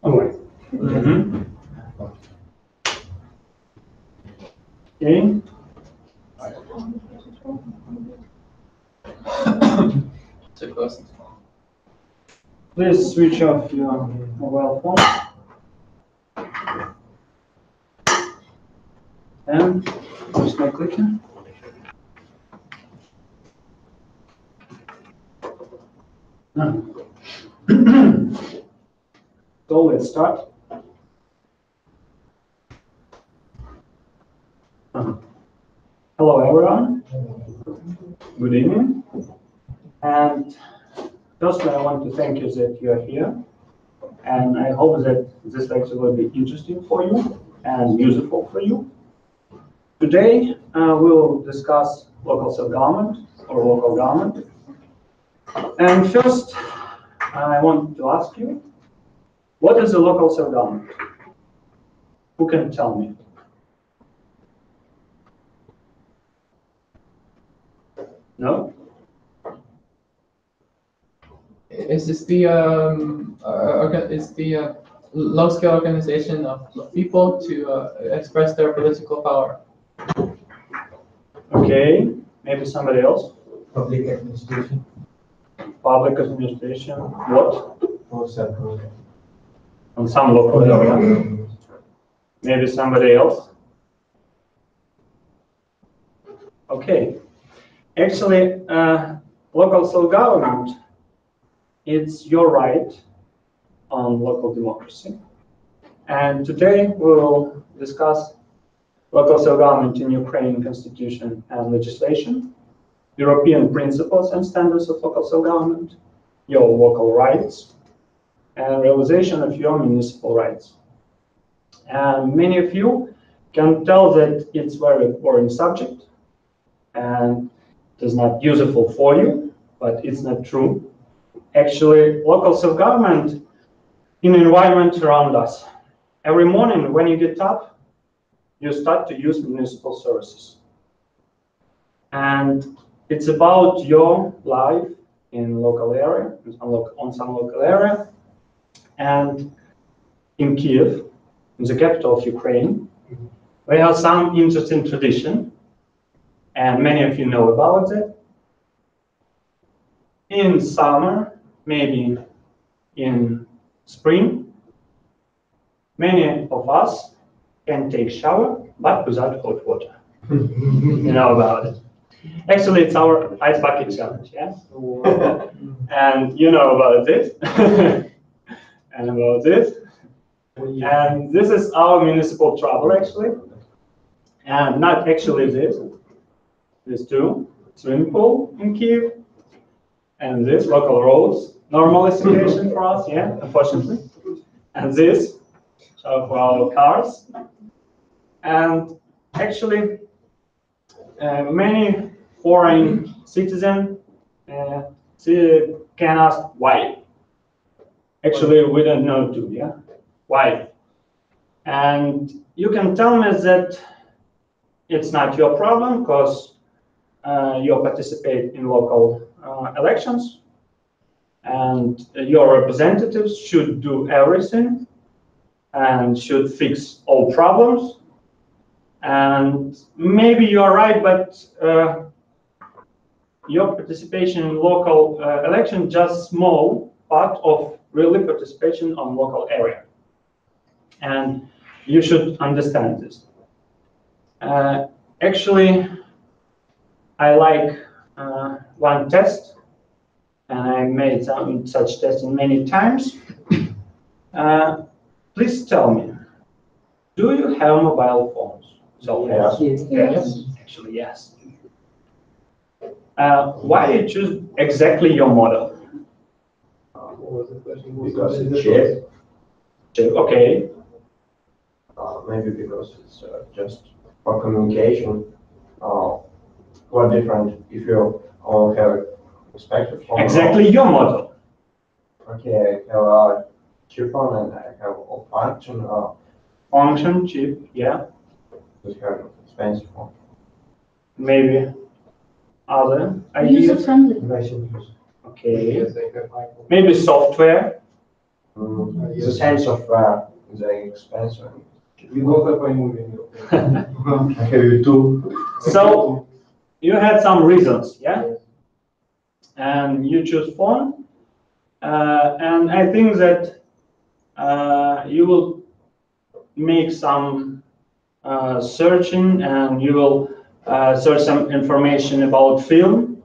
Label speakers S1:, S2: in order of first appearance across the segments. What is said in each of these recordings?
S1: All right. Okay. Please switch off your mobile phone. And just no clicking. So let's start. Hello everyone. Good evening. And firstly, I want to thank you that you are here. And I hope that this lecture will be interesting for you and useful for you. Today, we will discuss local self-government or local government. And first, I want to ask you, what is a local self-government? Who can tell me? No?
S2: Is this the low-scale organization of people to express their political power?
S1: Okay, maybe somebody else?
S3: Public administration.
S1: Public administration. What?
S3: Or central.
S1: On some local level. Maybe somebody else? Okay. Actually, local self-government, it's your right on local democracy. And today we will discuss local self-government in Ukrainian constitution and legislation, European principles and standards of local self-government, your local rights, and realization of your municipal rights. And many of you can tell that it's a very boring subject and it is not useful for you, but it's not true. Actually, local self-government in the environment around us. Every morning when you get up, you start to use municipal services. And it's about your life in local area, on some local area. And in Kyiv, in the capital of Ukraine, we have some interesting tradition, and many of you know about it. In summer, maybe in spring, many of us can take shower, but without hot water. You know about it. Actually, it's our ice bucket challenge, yeah? And you know about this, and about this. And this is our municipal trouble, actually. And not actually this. This too, swimming pool in Kyiv. And this, local roads, normal situation for us, yeah, unfortunately. And this, for our cars. And actually, many foreign citizens can ask why. Actually, we don't know too, yeah? Why? And you can tell me that it's not your problem because you participate in local elections and your representatives should do everything and should fix all problems. And maybe you're right, but your participation in local election just small part of really participation on local area. And you should understand this. Actually, I like one test, and I made such testing many times. Please tell me, do you have mobile phones? So yes. Actually, yes. Why you choose exactly your model?
S3: What was the question? Because it's cheap.
S1: Okay.
S3: Maybe because it's just for communication. Quite different if you all have expected phone.
S1: Exactly your model.
S3: Okay, I have a cheap phone and I have a function.
S1: Function, cheap, yeah.
S3: This kind of expensive phone.
S1: Maybe other ideas.
S4: User-friendly.
S1: Okay. Maybe software.
S3: The sense of the expansion.
S1: So you had some reasons, yeah? And you choose phone. And I think that you will make some searching, and you will search some information about film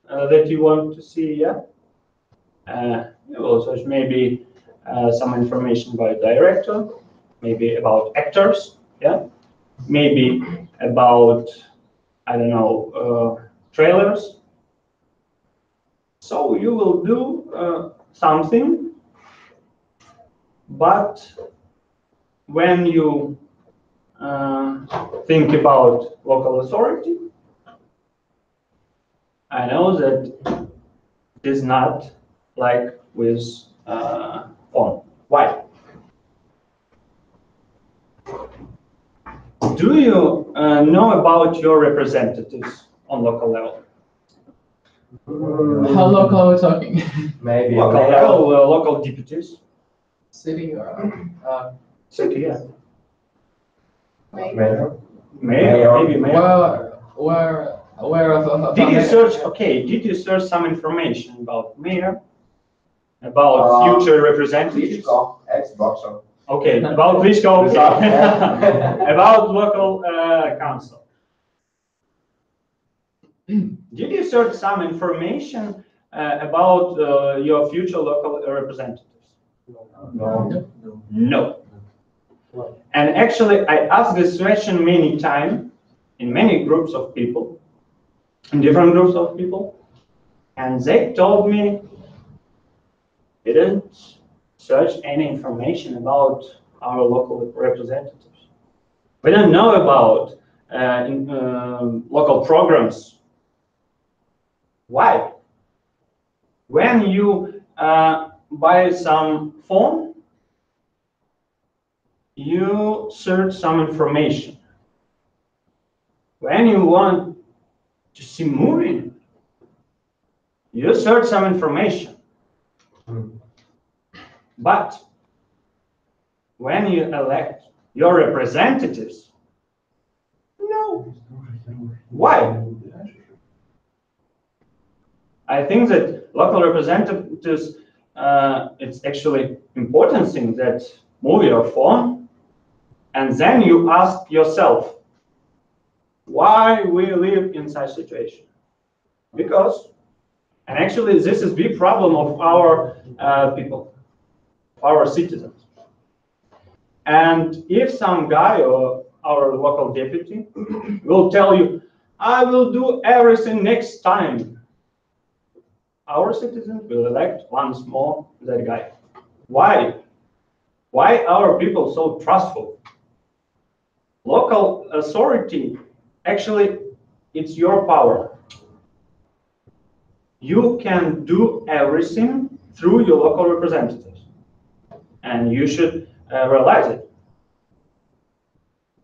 S1: that you want to see, yeah? You will search maybe some information about director, maybe about actors, yeah? Maybe about, I don't know, trailers. So you will do something, but when you think about local authority, I know that it is not like with phone. Why? Do you know about your representatives on local level?
S2: How local are we talking?
S3: Maybe
S1: Local level, local deputies.
S2: City or
S1: City, yeah.
S3: Mayor.
S1: Mayor, maybe mayor.
S2: where of
S1: Did you
S2: mayor?
S1: search? Okay, did you search some information about mayor, about future representatives?
S3: Xbox.
S1: Okay, about Klitschko, about local council. Did you search some information about your future local representatives?
S3: No.
S1: No. And actually, I asked this question many times in many groups of people, in different groups of people, and they told me they didn't search any information about our local representatives. We don't know about local programs. Why? When you buy some phone, you search some information. When you want to see movie, you search some information. But when you elect your representatives, no. Why? I think that local representatives, it's actually important thing that move your phone, and then you ask yourself, why we live in such situation? Because, and actually this is big problem of our people, our citizens. And if some guy or our local deputy will tell you, I will do everything next time, our citizens will elect once more that guy. Why? Why are people so trustful? Local authority, actually, it's your power. You can do everything through your local representatives, and you should realize it.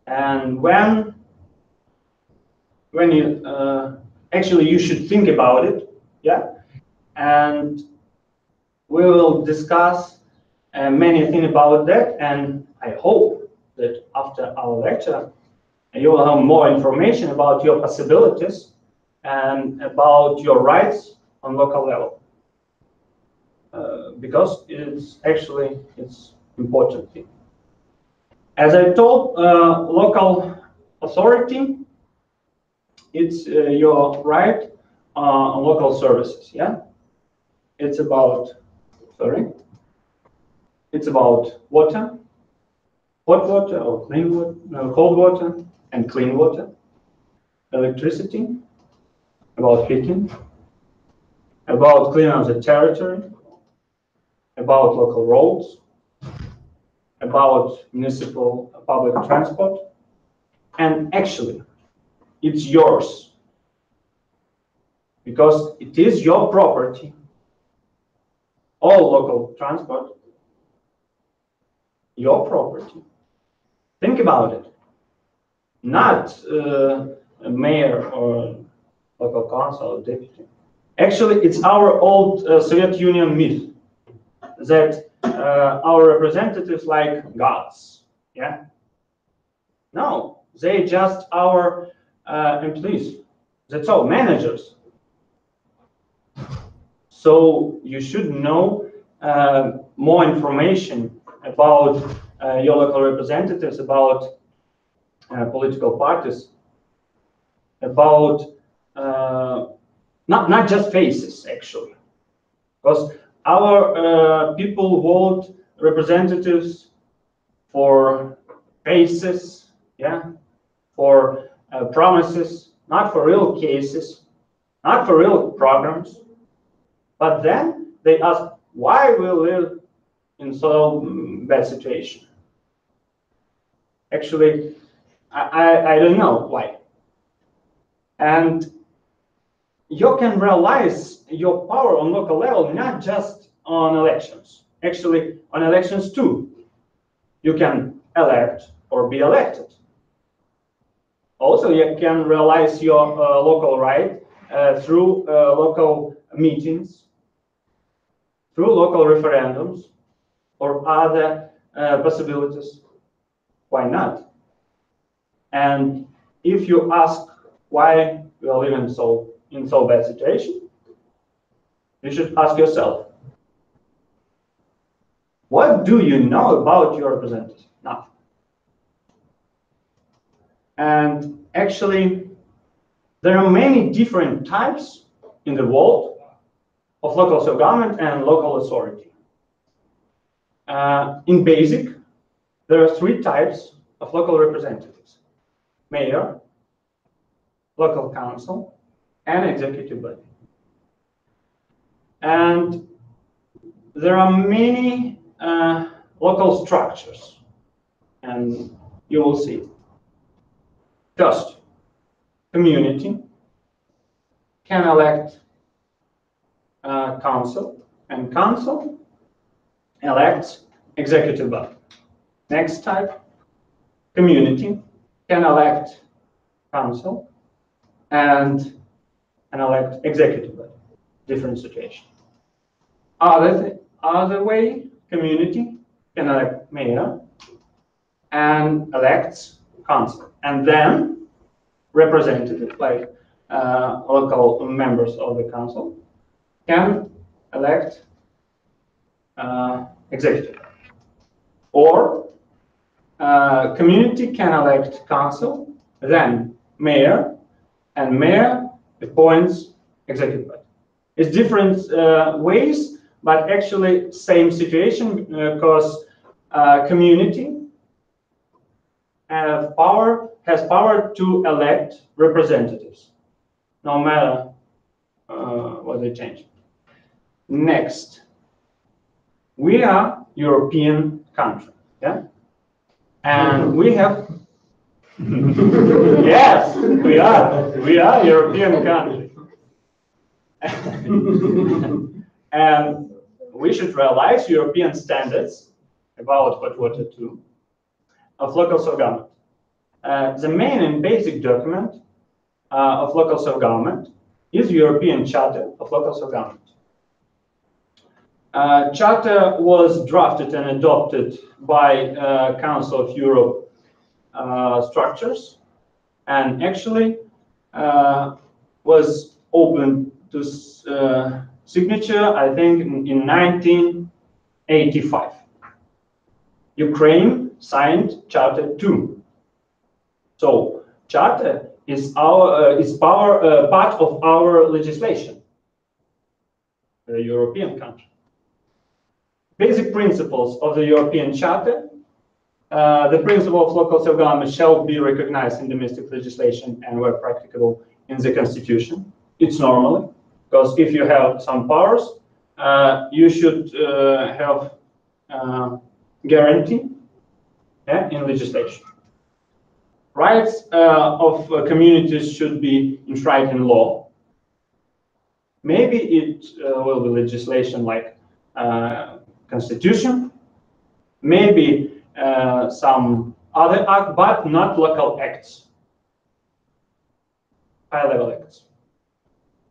S1: And when you actually you should think about it, yeah. And we will discuss many things about that. And I hope that after our lecture, you will have more information about your possibilities and about your rights on local level, because it's important thing. As I told, local authority, it's your right on local services. Yeah, it's about it's about water, hot water or clean water, cold water and clean water, electricity, about heating, about cleaning of the territory, about local roads, about municipal public transport, and actually it's yours because it is your property. All local transport, your property. Think about it. Not a mayor or local council or deputy. Actually, it's our old Soviet Union myth that our representatives like gods. Yeah. No, they just our employees. That's all, managers. So you should know more information about your local representatives, about political parties, about not just faces, actually, because our people vote representatives for faces, yeah, for promises, not for real cases, not for real programs. But then they ask why we live in so bad situation. Actually, I don't know why. And you can realize your power on local level not just on elections. Actually, on elections too. You can elect or be elected. Also, you can realize your local right through local meetings, through local referendums, or other possibilities. Why not? And if you ask why we are living in so bad situation, you should ask yourself, what do you know about your representative? Nothing. And actually, there are many different types in the world of local self-government and local authority. In basic, there are 3 types of local representatives: mayor, local council, and executive body. And there are many local structures, and you will see. First, community can elect council, and council elects executive body. Next type, community can elect council and elect executive body. Different situation. Other way, community can elect mayor and elects council, and then representative, like local members of the council, can elect executive. Or community can elect council, then mayor, and mayor appoints executive body. It's different ways, but actually same situation, because community has power to elect representatives, no matter what they change. Next, we are European country, yeah, and we have yes, we are European country. And we should realize European standards about hot water too of local self-government. The main and basic document of local self-government is European Charter of Local Self-Government. Charter was drafted and adopted by Council of Europe structures, and actually was open to signature, I think, in 1985. Ukraine signed Charter 2. So Charter is part of our legislation, the European country. Basic principles of the European Charter. The principle of local self-government shall be recognized in domestic legislation and, where practicable, in the Constitution. It's normally, because if you have some powers, you should have guarantee in legislation. Rights of communities should be enshrined in law. Maybe it will be legislation like Constitution, maybe some other act, but not local acts, high-level acts.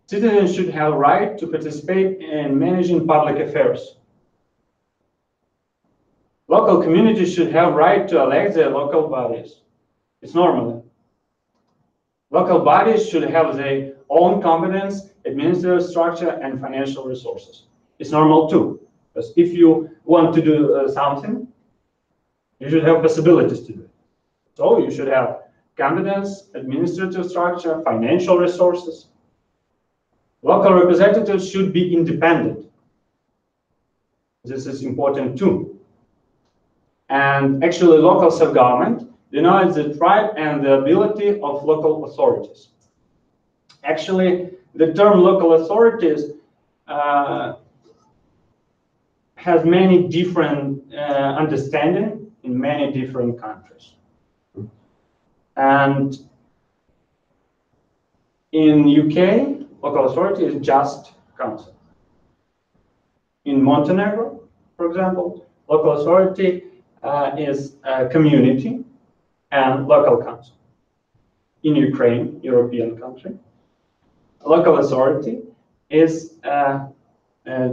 S1: Citizens should have right to participate in managing public affairs. Local communities should have right to elect their local bodies. It's normal. Local bodies should have their own competence, administrative structure, and financial resources. It's normal too, because if you want to do something, you should have possibilities to do it. So you should have competence, administrative structure, financial resources. Local representatives should be independent. This is important too. And actually, local self-government denies the right and the ability of local authorities. Actually, the term local authorities has many different understanding in many different countries. And in UK, local authority is just council. In Montenegro, for example, local authority is a community and local council. In Ukraine, European country, local authority is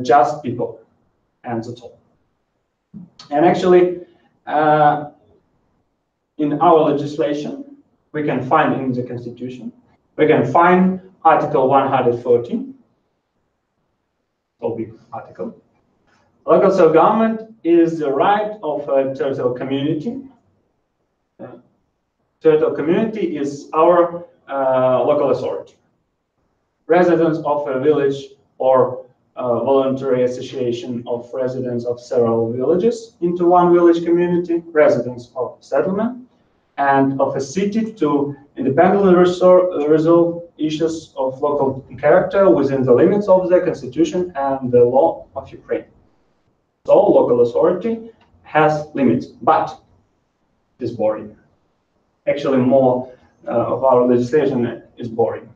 S1: just people, and that's all. And actually, in our legislation, we can find in the Constitution, we can find Article 114, so big article. Local self-government is the right of a territorial community. Territorial community is our local authority. Residents of a village or a voluntary association of residents of several villages into one village community, residents of settlement, and of a city to independently resolve issues of local character within the limits of the Constitution and the law of Ukraine. So local authority has limits, but it is boring. Actually, more of our legislation is boring.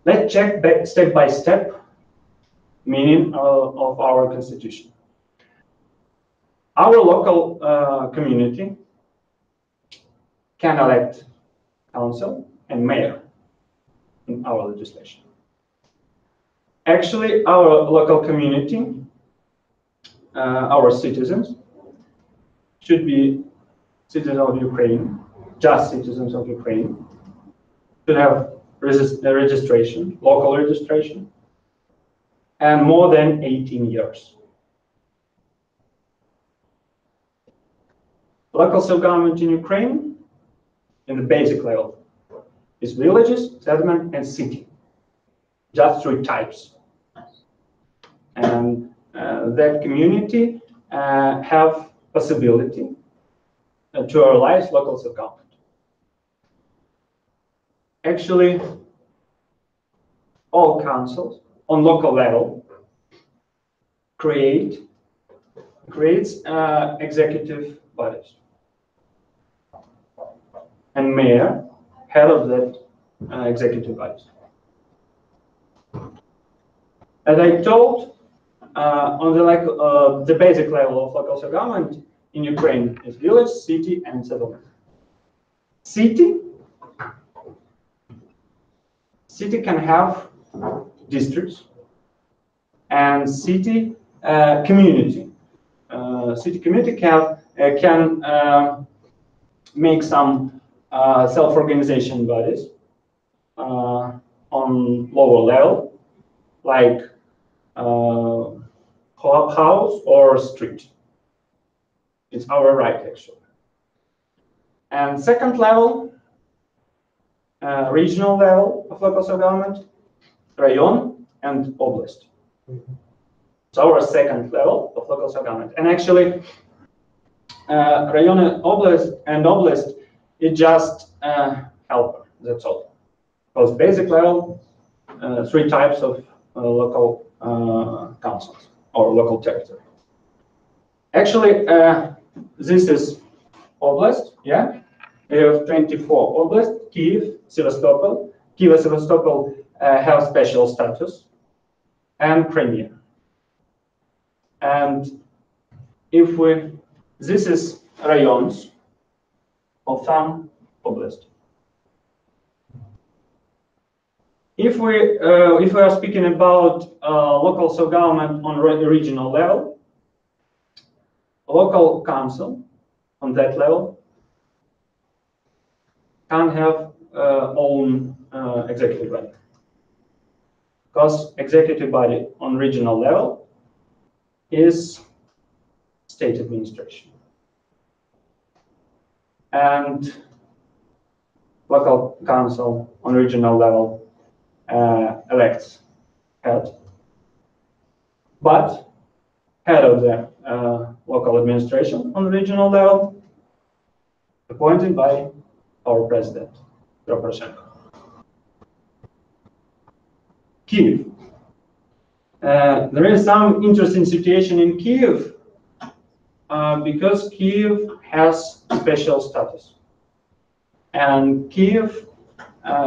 S1: Let's check back step by step meaning of our Constitution. Our local community can elect council and mayor in our legislation. Actually, our local community, our citizens, should be citizens of Ukraine, just citizens of Ukraine, should have registration, local registration, and more than 18 years. Local self-government in Ukraine, in the basic level, is villages, settlement, and city. Just 3 types. And that community have possibility to realize local self-government. Actually, all councils on local level creates executive bodies. And mayor, head of that executive bodies. As I told, on the basic level of local self-government in Ukraine is village, city, and settlement. City can have districts, and city community. City community can make some self-organization bodies on lower level, like house or street. It's our right, actually. And second level, regional level of local self-government, rayon and oblast. It's our second level of local self-government. And actually, rayon and oblast is just helper, that's all. Because basic level, 3 types of local councils or local territory. Actually, this is oblast, yeah? We have 24 oblasts, Kyiv, Sevastopol. Kyiv and Sevastopol have special status, and Crimea. And this is rayons of some oblast. If we are speaking about local self-government on the regional level, local council on that level can't have own executive body, because executive body on regional level is state administration, and local council on regional level elects head, but head of the local administration on regional level appointed by our president, Poroshenko. Kyiv. There is some interesting situation in Kyiv because Kyiv has special status, and Kyiv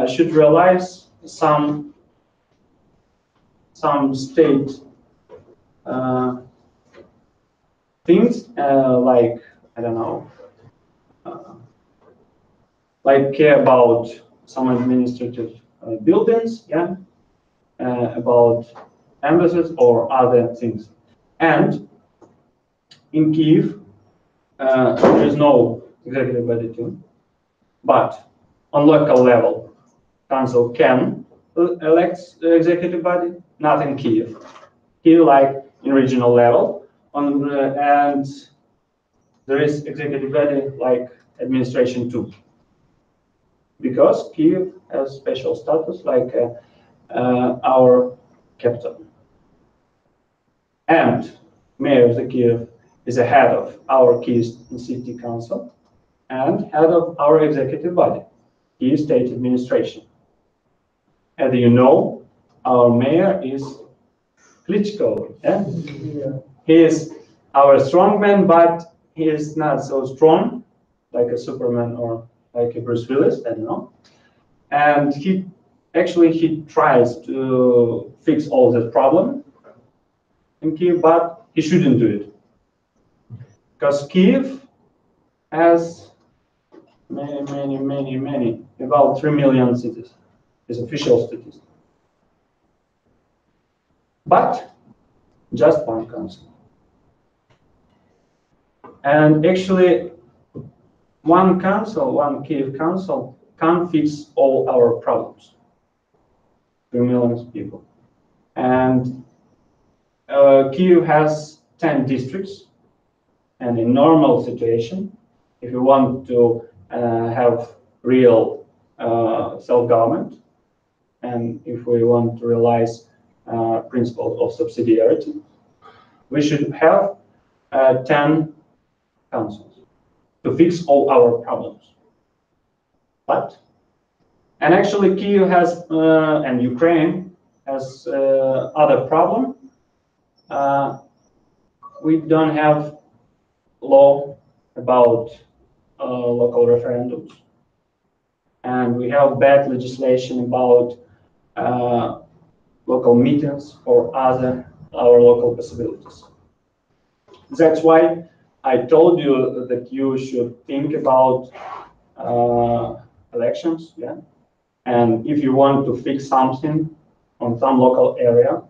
S1: should realize some state things like, I don't know, like care about some administrative buildings, yeah, about embassies or other things. And in Kyiv, there is no executive body too, but on local level, council can elect the executive body, not in Kyiv. Kyiv, like in regional level, and there is executive body like administration too, because Kyiv has special status like our capital. And mayor of the Kyiv is the head of our Kyiv city council and head of our executive body, Kyiv state administration. As you know, our mayor is Klitschko. Yeah? Yeah. He is our strongman, but he is not so strong like a Superman or like a Bruce Willis, I don't know. And he tries to fix all the problem in Kyiv, but he shouldn't do it. Because Kyiv has many, about 3 million cities, is official statistic. But just one council. And actually, one council, one Kyiv council, can't fix all our problems. 3 million people. And Kyiv has 10 districts. And in normal situation, if you want to have real self-government, and if we want to realize principle of subsidiarity, we should have 10 councils to fix all our problems. But, and actually Kyiv has, and Ukraine has other problem. We don't have law about local referendums. And we have bad legislation about local meetings or other our local possibilities. That's why I told you that you should think about elections, yeah. And if you want to fix something on some local area,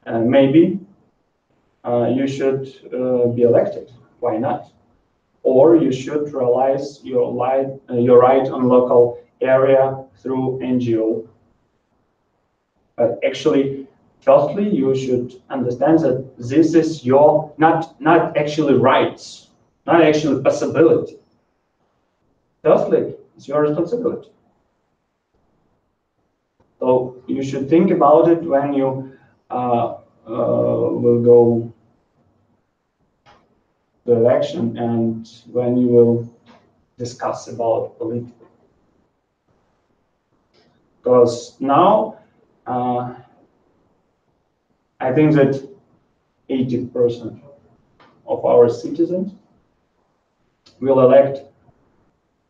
S1: maybe you should be elected. Why not? Or you should realize your right on local area through NGO. But actually, firstly, you should understand that this is your not actually rights, not actually possibility. Firstly, it's your responsibility. So you should think about it when you will go to election and when you will discuss about politics. Because now, I think that 80% of our citizens will elect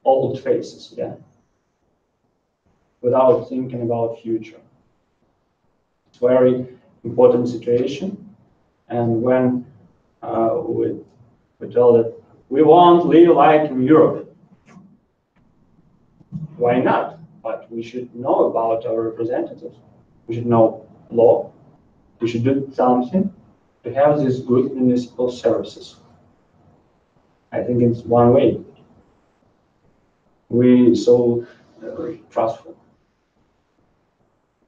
S1: old faces, yeah, without thinking about future. It's very important situation, and when we tell that we won't live like in Europe, why not? But we should know about our representatives. We should know law. We should do something to have these good municipal services. I think it's one way. We so trustful.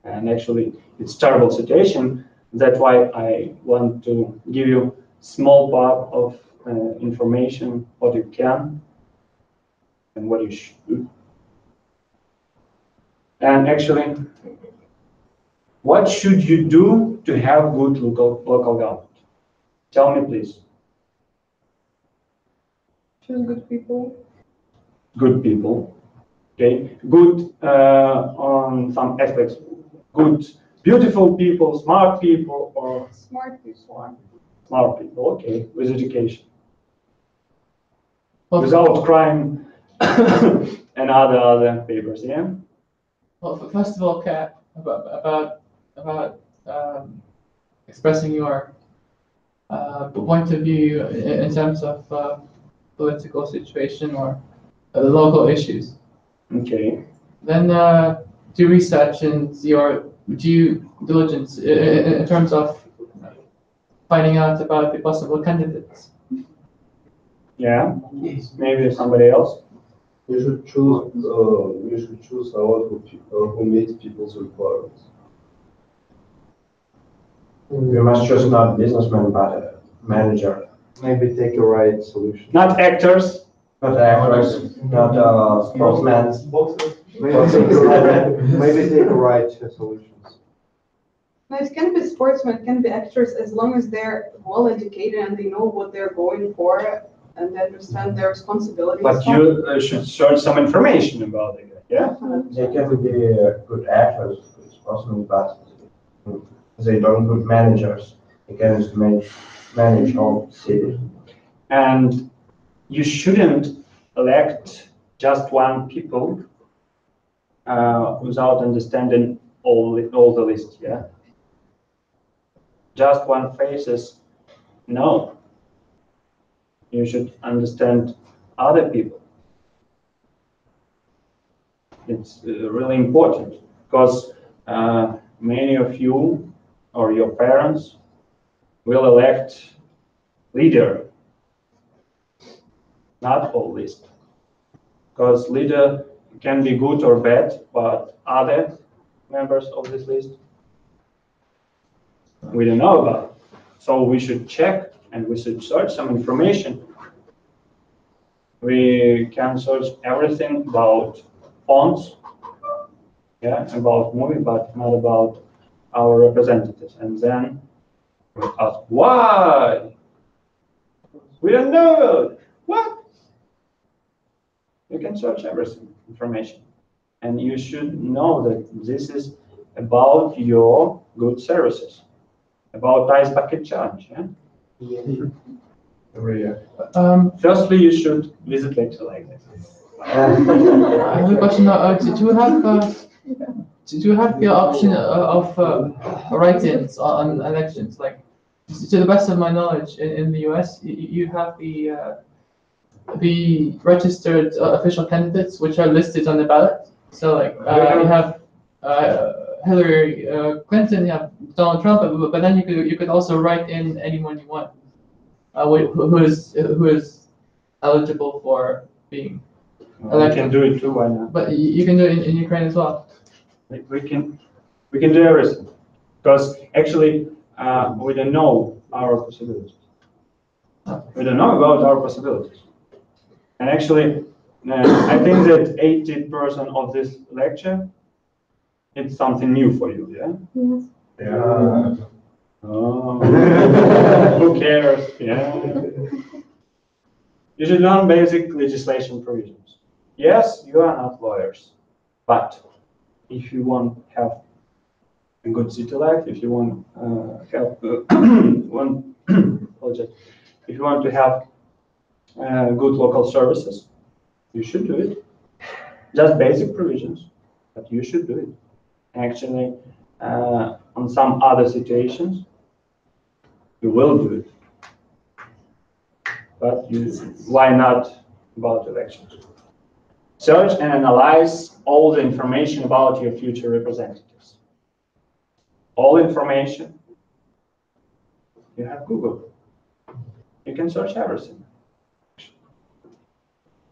S1: And actually, it's a terrible situation. That's why I want to give you small part of information, what you can and what you should do. And actually, what should you do to have good local government? Tell me, please.
S4: Choose good people.
S1: Good people. Okay. Good on some aspects. Good, beautiful people, smart people, or
S4: Smart people.
S1: smart people. Okay, with education,
S2: Well,
S1: without crime, and other papers. Yeah.
S2: well, first of all, Kat, about expressing your point of view in terms of political situation or local issues.
S1: Okay.
S2: Then do research and your due diligence in terms of finding out about the possible candidates.
S1: Yeah. Maybe somebody else.
S5: You should choose someone who meets people's requirements.
S3: You must choose not businessman, but a manager.
S5: Maybe take a right solution.
S1: Not actors.
S3: Not actors, not sportsmen.
S5: Maybe take a right solutions.
S4: No, it can be sportsmen, it can be actors, as long as they're well educated and they know what they're going for and they understand their responsibilities.
S1: But you should search some information about it. Yeah.
S3: They can be good actors, good sportsmen, but they don't good managers. They can manage whole city.
S1: And you shouldn't elect just one people without understanding all the list. Yeah. Just one faces. No. You should understand other people. It's really important because many of you or your parents will elect leader, not all list. Because leader can be good or bad, but other members of this list we don't know about. So we should check and we should search some information. We can search everything about fonts, yeah, about movie, but not about our representatives. And then we ask, why? We don't know. What? You can search everything, information. And you should know that this is about your good services, about nice bucket charge. Yeah?
S3: Every year.
S1: Firstly, you should visit lecture like this.
S2: I have a question. Do you have the option of write-ins on elections? Like, to the best of my knowledge, in the US, you have the registered official candidates which are listed on the ballot. So, like, you have Hillary Clinton, you have Donald Trump, but then you could also write in anyone you want, who is eligible for being
S1: We can do it too. Why not?
S2: But you can do it in Ukraine as well.
S1: We can do everything because actually we don't know our possibilities. We don't know about our possibilities. And actually, I think that 80% of this lecture, it's something new for you, yeah?
S4: Yes.
S3: Yeah.
S1: Oh, who cares? Yeah. You should learn basic legislation provisions. Yes, you are not lawyers, but if you want to have a good city life, if you want have if you want to have good local services, you should do it. Just basic provisions, but you should do it. Actually, on some other situations, you will do it. But why not about elections? Search and analyze all the information about your future representatives. All information. You have Google. You can search everything.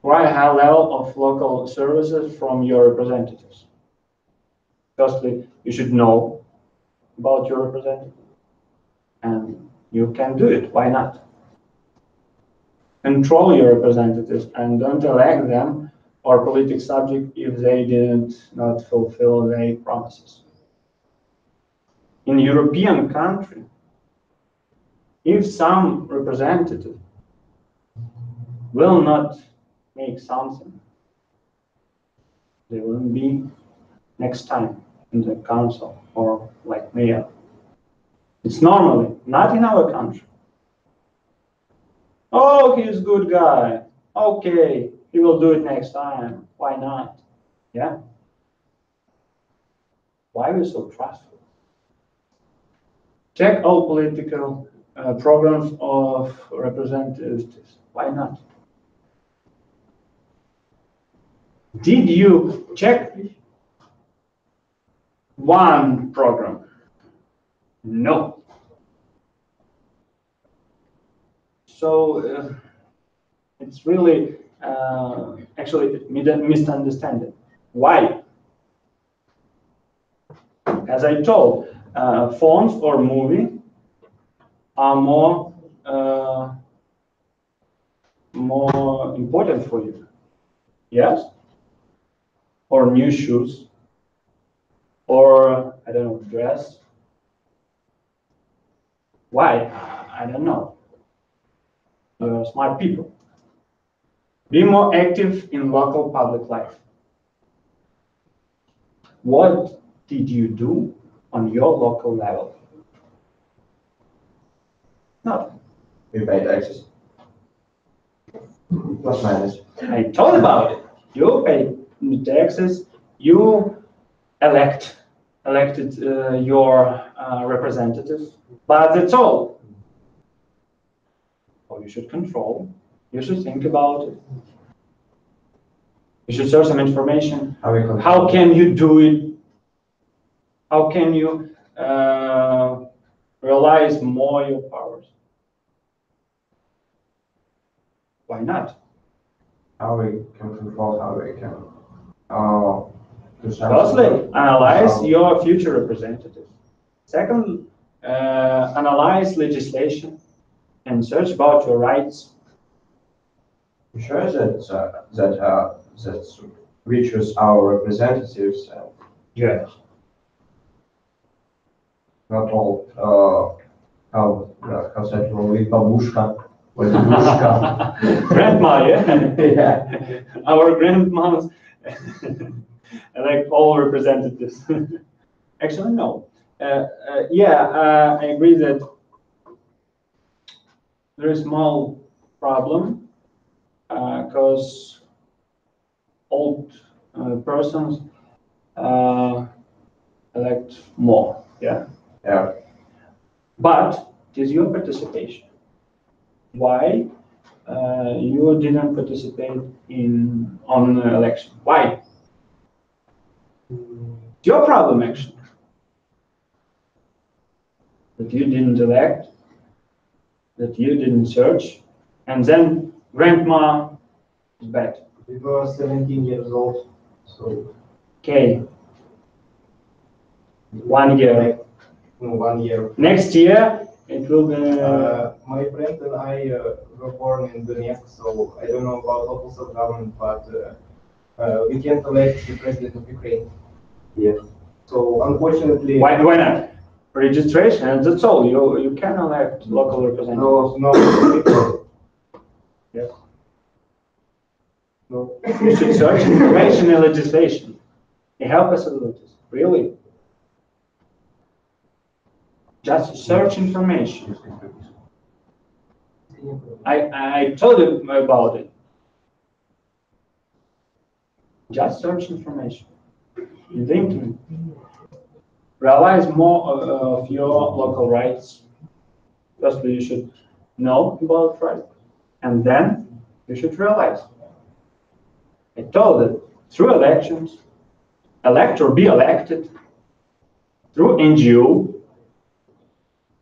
S1: quite a high level of local services from your representatives. Firstly, you should know about your representative, and you can do it. Why not? Control your representatives and don't elect them or political subject if they did not fulfill their promises. In European country, if some representative will not make something, they won't be next time in the council or like mayor. It's normally not in our country. Oh, he's a good guy. Okay, he will do it next time. Why not? Yeah. Why are we so trustful? Check all political programs of representatives. Why not? Did you check one program? No. So it's really actually misunderstanding. Why? As I told, phones or movie are more important for you. Yes? Or new shoes, or I don't know, dress. Why? I don't know. Smart people. Be more active in local public life. What did you do on your local level? Nothing.
S3: We pay taxes. Plus minus.
S1: I told about it. You pay taxes. You elected your representatives, but that's all. So you should control. You should think about it. You should search some information. How can you do it? How can you realize more your powers? Why not?
S3: How we can control, how we can
S1: Firstly, analyze your future representatives. Second, analyze legislation and search about your rights.
S3: I'm sure that we choose our representatives.
S1: Yes.
S3: Not all. How that will be babushka or babushka.
S1: Grandma, yeah.
S3: Yeah.
S1: Our grandmas elect all representatives. Actually, no. I agree that there is small problem because old persons elect more. Yeah.
S3: Yeah.
S1: But it is your participation. Why you didn't participate on the election? Why? It's your problem, actually. That you didn't elect, that you didn't search, and then grandma is bad.
S5: We were 17 years old, so
S1: Okay. 1 year.
S5: no, 1 year.
S1: Next year it will be.
S5: My friend and I were born in Donetsk, so I don't know about local self-government, but we can't elect the president of Ukraine.
S3: Yes.
S5: So unfortunately,
S1: Why not? Registration, and that's all. You can elect local representatives.
S5: no.
S1: Yes.
S5: No.
S1: You should search information and legislation. They help us a little bit. Really. Just search information. I told you about it. Just search information in the internet. Realize more of your local rights. Firstly, you should know about rights, and then you should realize. I told it through elections, elect or be elected, through NGO,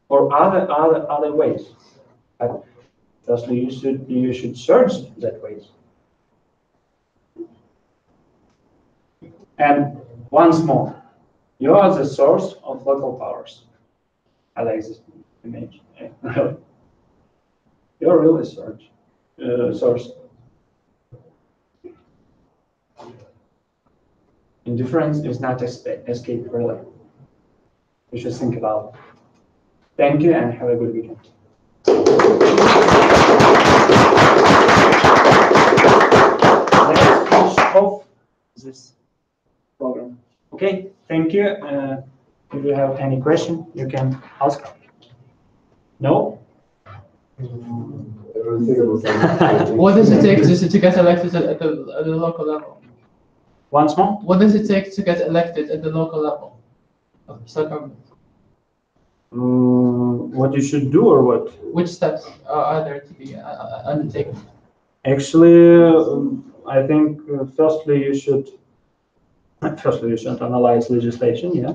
S1: or other ways. But firstly, you should search that ways. And once more, you are the source of local powers. I like this image. Really. You're really source. Indifference is not escape, really. You should think about it. Thank you and have a good weekend. Let's finish off this program. Okay, thank you. If you have any question, you can ask. No?
S2: What does it take to get elected at the local level?
S1: Once more?
S2: What does it take to get elected at the local level of self-government?
S1: What you should do or what?
S2: Which steps are there to be undertaken?
S1: Actually, I think firstly you should analyze legislation, yeah,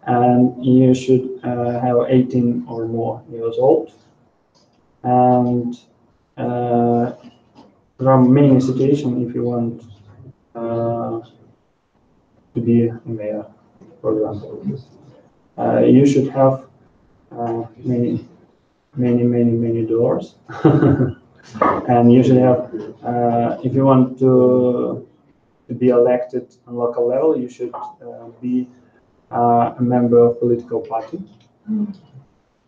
S1: and you should have 18 or more years old, and there are many situations if you want to be a mayor, for example. You should have many doors. And you should have, if you want to be elected on local level, you should be a member of political party.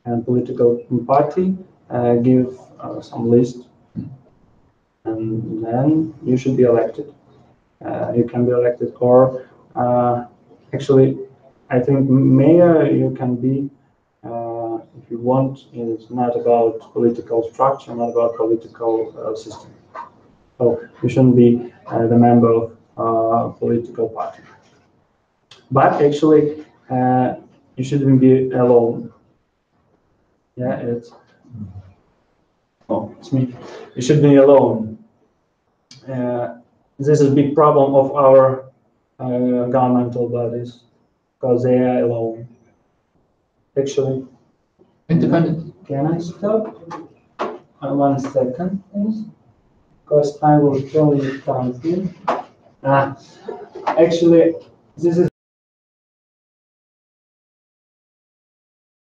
S1: And political party give some list, and then you should be elected. You can be elected, or actually, I think mayor you can be if you want. It's not about political structure, not about political system. So you shouldn't be the member of political party. But actually, you shouldn't be alone. Yeah, it's me. You should be alone. This is a big problem of our governmental bodies because they are alone. Actually.
S2: Independent.
S1: Can I stop? 1 second, please. Because I will tell you something. Actually, this is